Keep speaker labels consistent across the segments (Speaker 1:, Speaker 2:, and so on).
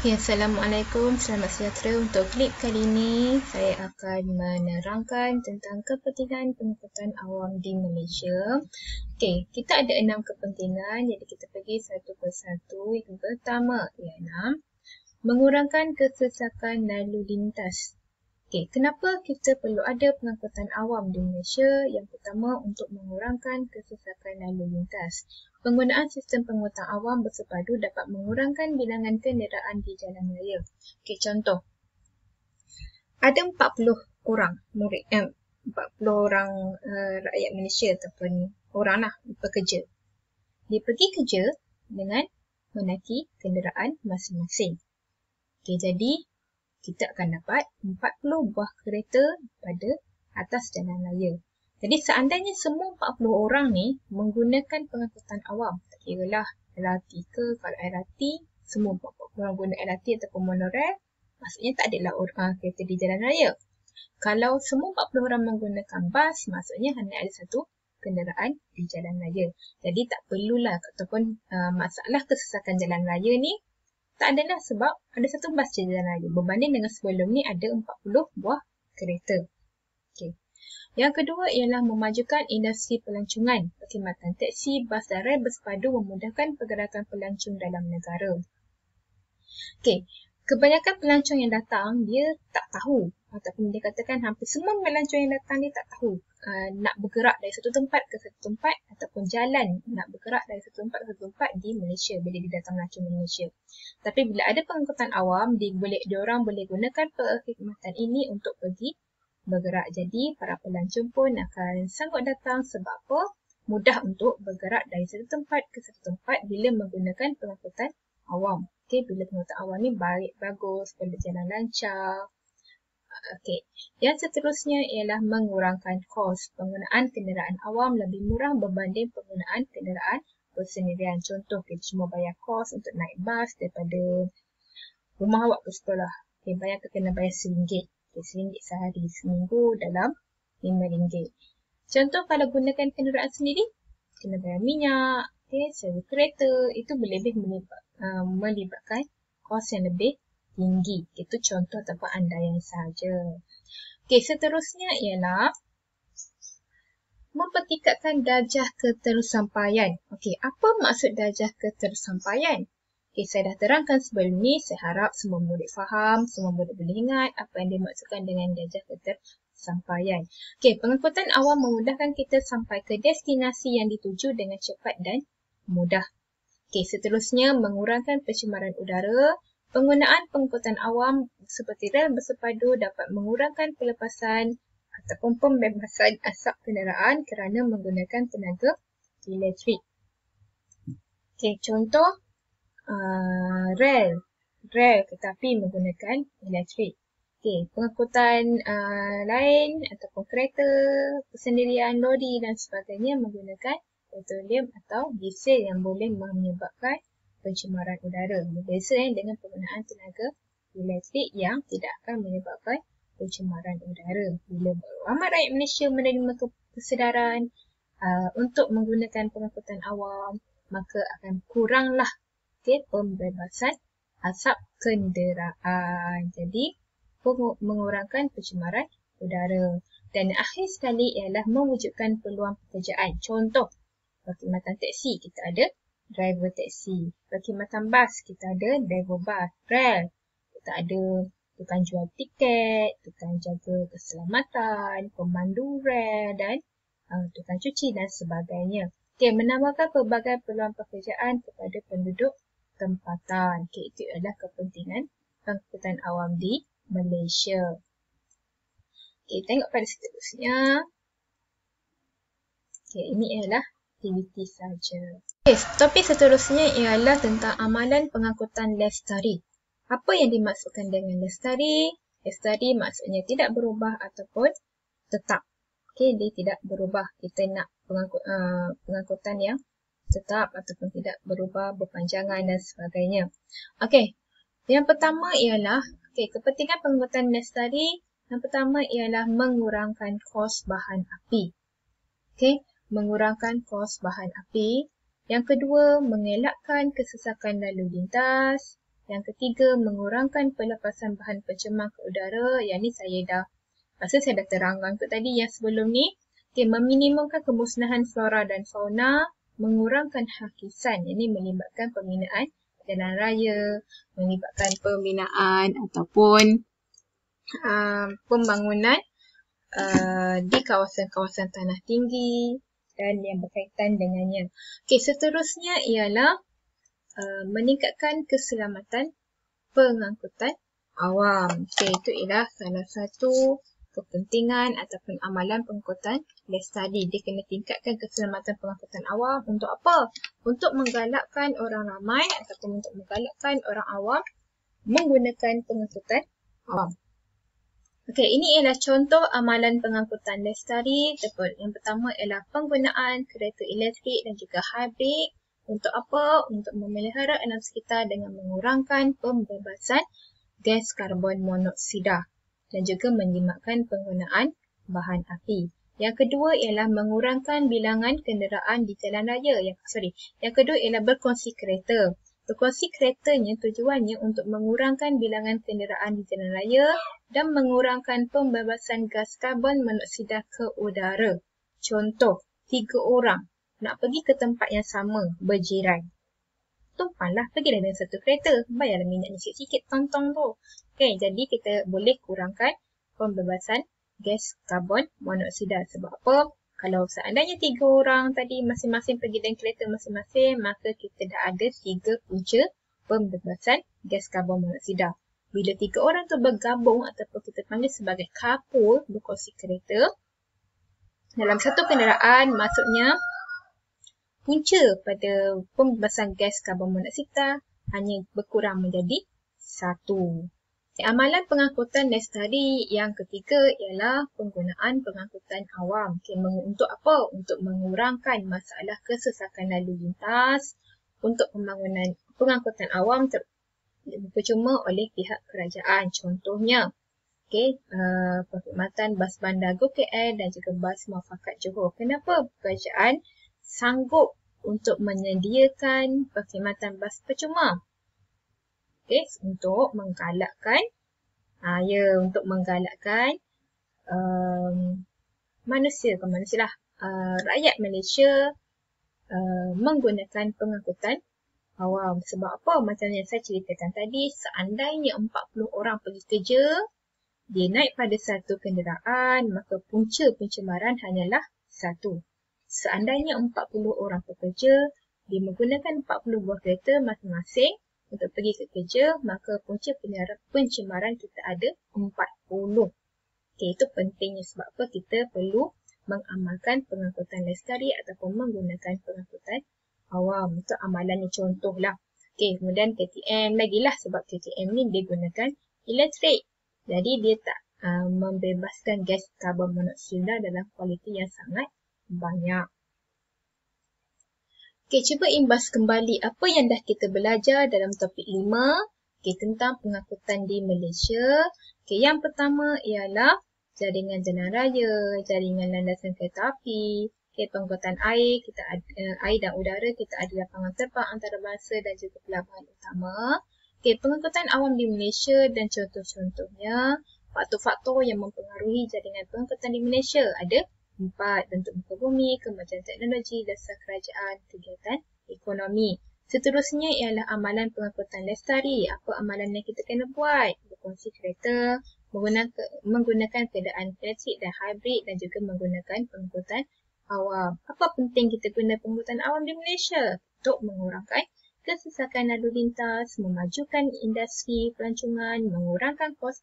Speaker 1: Ya, Assalamualaikum, selamat sejahtera. Untuk klip kali ini, saya akan menerangkan tentang kepentingan pengangkutan awam di Malaysia. Okey, kita ada 6 kepentingan, jadi kita pergi satu persatu. Yang pertama ialah mengurangkan kesesakan lalu lintas. Okey, kenapa kita perlu ada pengangkutan awam di Malaysia? Yang pertama, untuk mengurangkan kesesakan lalu lintas. Penggunaan sistem pengangkutan awam bersepadu dapat mengurangkan bilangan kenderaan di jalan raya. Okey, contoh. Ada 40 orang murid, 40 orang rakyat Malaysia ataupun orang lah bekerja. Dia pergi kerja dengan menaiki kenderaan masing-masing. Okey, jadi kita akan dapat 40 buah kereta pada atas jalan raya. Jadi seandainya semua 40 orang ni menggunakan pengangkutan awam, tak kiralah LRT ke, kalau LRT, semua 40 orang guna LRT ataupun monorail, maksudnya tak adalah orang kereta di jalan raya. Kalau semua 40 orang menggunakan bas, maksudnya hanya ada satu kenderaan di jalan raya. Jadi tak perlulah ataupun masalah kesesakan jalan raya ni tak adalah sebab ada satu bas je jalan raya. Berbanding dengan sebelum ni ada 40 buah kereta. Okay. Yang kedua ialah memajukan industri pelancongan. Perkhidmatan teksi, bas dan rel bersepadu memudahkan pergerakan pelancong dalam negara. Okay. Kebanyakan pelancong yang datang, dia tak tahu. Ataupun dia katakan hampir semua pelancong yang datang dia tak tahu nak bergerak dari satu tempat ke satu tempat ataupun jalan nak bergerak dari satu tempat ke satu tempat di Malaysia bila dia datang melancong di Malaysia. Tapi bila ada pengangkutan awam, diorang boleh gunakan perkhidmatan ini untuk pergi bergerak. Jadi para pelancong pun akan sanggup datang sebab apa? Mudah untuk bergerak dari satu tempat ke satu tempat bila menggunakan pengangkutan awam. Okey, bila pengangkutan awam ni bagus, berjalan lancar. Okey. Yang seterusnya ialah mengurangkan kos. Penggunaan kenderaan awam lebih murah berbanding penggunaan kenderaan bersendirian. Contoh, kita cuma bayar kos untuk naik bas daripada rumah awak ke sekolah. Okay, kena bayar RM1. Okay, RM1 sehari, seminggu dalam RM5. Contoh, kalau gunakan kenderaan sendiri, kena bayar minyak, sewa kereta, itu lebih melibatkan kos yang lebih tinggi. Itu contoh ataupun andaian sahaja. Okey, seterusnya ialah mempertingkatkan darjah ketersampaian. Okey, apa maksud darjah ketersampaian? Okey, saya dah terangkan sebelum ni, saya harap semua murid faham, semua murid boleh ingat apa yang dimaksudkan dengan darjah ketersampaian. Okey, pengangkutan awam memudahkan kita sampai ke destinasi yang dituju dengan cepat dan mudah. Okey, seterusnya mengurangkan pencemaran udara. Penggunaan pengangkutan awam seperti rel bersepadu dapat mengurangkan pelepasan ataupun pembebasan asap kenderaan kerana menggunakan tenaga elektrik. Okey, contoh rel tetapi menggunakan elektrik. Okey, pengangkutan lain ataupun kereta, persendirian, lori dan sebagainya menggunakan petroleum atau diesel yang boleh menyebabkan pencemaran udara. Berbeza dengan penggunaan tenaga elektrik yang tidak akan menyebabkan pencemaran udara. Bila ramai rakyat Malaysia menerima kesedaran untuk menggunakan pengangkutan awam, maka akan kuranglah pembebasan asap kenderaan. Jadi, mengurangkan pencemaran udara. Dan akhir sekali ialah mewujudkan peluang pekerjaan. Contoh, perkhidmatan teksi, kita ada driver teksi. Perkhidmatan bas, kita ada driver bas. Rel, kita ada tukang jual tiket, tukang jaga keselamatan, pemandu rel dan tukang cuci dan sebagainya. Okey, menambahkan pelbagai peluang pekerjaan kepada penduduk tempatan. Okey, itu adalah kepentingan pengangkutan awam di Malaysia. Okey, tengok pada seterusnya. Okey, ini ialah aktiviti saja. Okay, topik seterusnya ialah tentang amalan pengangkutan lestari. Apa yang dimaksudkan dengan lestari? Lestari maksudnya tidak berubah ataupun tetap. Okey, dia tidak berubah. Kita nak pengangkutan yang tetap ataupun tidak berubah, berpanjangan dan sebagainya. Okey, yang pertama ialah kepentingan pengangkutan lestari. Yang pertama ialah mengurangkan kos bahan api. Okey, mengurangkan kos bahan api. Yang kedua, mengelakkan kesesakan lalu lintas. Yang ketiga, mengurangkan pelepasan bahan pencemar ke udara. Yang ni saya dah terangkan untuk tadi yang sebelum ni. Meminimumkan kemusnahan flora dan fauna, mengurangkan hakisan. Ini melibatkan pembinaan jalan raya, melibatkan pembinaan ataupun pembangunan di kawasan-kawasan tanah tinggi dan yang berkaitan dengannya. Seterusnya ialah meningkatkan keselamatan pengangkutan awam. Itu ialah salah satu kepentingan ataupun amalan pengangkutan lestari. Dia kena tingkatkan keselamatan pengangkutan awam. Untuk apa? Untuk menggalakkan orang ramai ataupun untuk menggalakkan orang awam menggunakan pengangkutan awam. Ini ialah contoh amalan pengangkutan lestari. Yang pertama ialah penggunaan kereta elektrik dan juga hybrid. Untuk apa? Untuk memelihara alam sekitar dengan mengurangkan pembebasan gas karbon monoksida dan juga menjimatkan penggunaan bahan api. Yang kedua ialah mengurangkan bilangan kenderaan di jalan raya. Yang kedua ialah berkongsi kereta. Berkongsi keretanya tujuannya untuk mengurangkan bilangan kenderaan di jalan raya dan mengurangkan pembebasan gas karbon monoksida ke udara. Contoh, 3 orang nak pergi ke tempat yang sama, berjiran. Tumpanglah, pergilah dengan satu kereta. Bayarlah minyaknya sikit-sikit, tong-tong tu. Jadi kita boleh kurangkan pembebasan gas karbon monoksida. Sebab apa? Kalau seandainya 3 orang tadi masing-masing pergi dengan kereta masing-masing, maka kita dah ada 3 punca pembebasan gas karbon monoksida. Bila 3 orang tu bergabung ataupun kita panggil sebagai couple berkongsi kereta dalam satu kenderaan, maksudnya punca pada pembebasan gas karbon monoksida hanya berkurang menjadi 1. Amalan pengangkutan lestari yang ketiga ialah penggunaan pengangkutan awam. Untuk apa? Untuk mengurangkan masalah kesesakan lalu lintas, untuk pembangunan pengangkutan awam percuma oleh pihak kerajaan. Contohnya, perkhidmatan bas bandar GoKL dan juga bas Muafakat Johor. Kenapa kerajaan sanggup untuk menyediakan perkhidmatan bas percuma? Untuk menggalakkan rakyat Malaysia menggunakan pengangkutan awam. Sebab apa? Macam yang saya ceritakan tadi, seandainya 40 orang pergi kerja, dia naik pada satu kenderaan, maka punca pencemaran hanyalah 1. Seandainya 40 orang pekerja, dia menggunakan 40 buah kereta masing-masing untuk pergi ke kerja, maka punca pencemaran kita ada 40. Itu pentingnya. Sebab apa? Kita perlu mengamalkan pengangkutan lestari ataupun menggunakan pengangkutan awam. Itu amalannya, contohlah. Kemudian KTM lagilah, sebab KTM ni dia gunakan elektrik. Jadi dia tak membebaskan gas karbon monoksida dalam kualiti yang sangat banyak. Cuba imbas kembali apa yang dah kita belajar dalam topik 5 tentang pengangkutan di Malaysia. Yang pertama ialah jaringan jalan raya, jaringan landasan kereta api, pengangkutan air, kita ada air dan udara, kita ada lapangan terbang antarabangsa dan juga pelabuhan utama. Pengangkutan awam di Malaysia dan contoh-contohnya, faktor-faktor yang mempengaruhi jaringan pengangkutan di Malaysia ada 4. Bentuk muka bumi, kemajuan teknologi, dasar kerajaan, kegiatan ekonomi. Seterusnya ialah amalan pengangkutan lestari. Apa amalan yang kita kena buat? Berkongsi kereta, menggunakan kenderaan elektrik dan hybrid dan juga menggunakan pengangkutan awam. Apa penting kita guna pengangkutan awam di Malaysia? Untuk mengurangkan kesesakan lalu lintas, memajukan industri pelancongan, mengurangkan kos,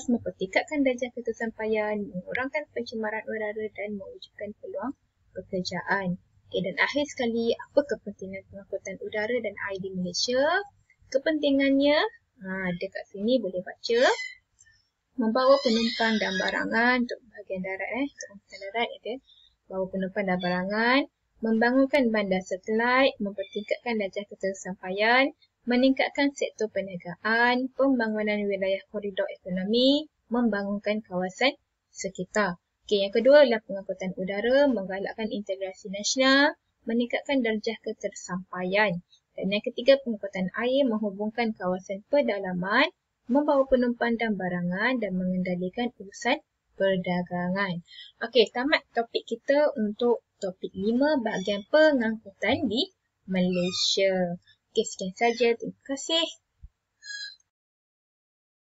Speaker 1: mempertingkatkan darjah ketersampaian, mengurangkan pencemaran udara dan mewujudkan peluang pekerjaan. Dan akhir sekali, apa kepentingan pengangkutan udara dan air di Malaysia? Kepentingannya, dekat sini boleh baca. Membawa penumpang dan barangan untuk bahagian darat. Untuk darat ada bawa penumpang dan barangan. Membangunkan bandar satelit, mempertingkatkan darjah ketersampaian, meningkatkan sektor perniagaan, pembangunan wilayah koridor ekonomi, membangunkan kawasan sekitar. Yang kedua adalah pengangkutan udara, menggalakkan integrasi nasional, meningkatkan darjah ketersampaian. Dan yang ketiga, pengangkutan air menghubungkan kawasan pedalaman, membawa penumpang dan barangan dan mengendalikan urusan perdagangan. Okey, tamat topik kita untuk topik 5 bahagian pengangkutan di Malaysia. Okey, sekian saja. Terima kasih.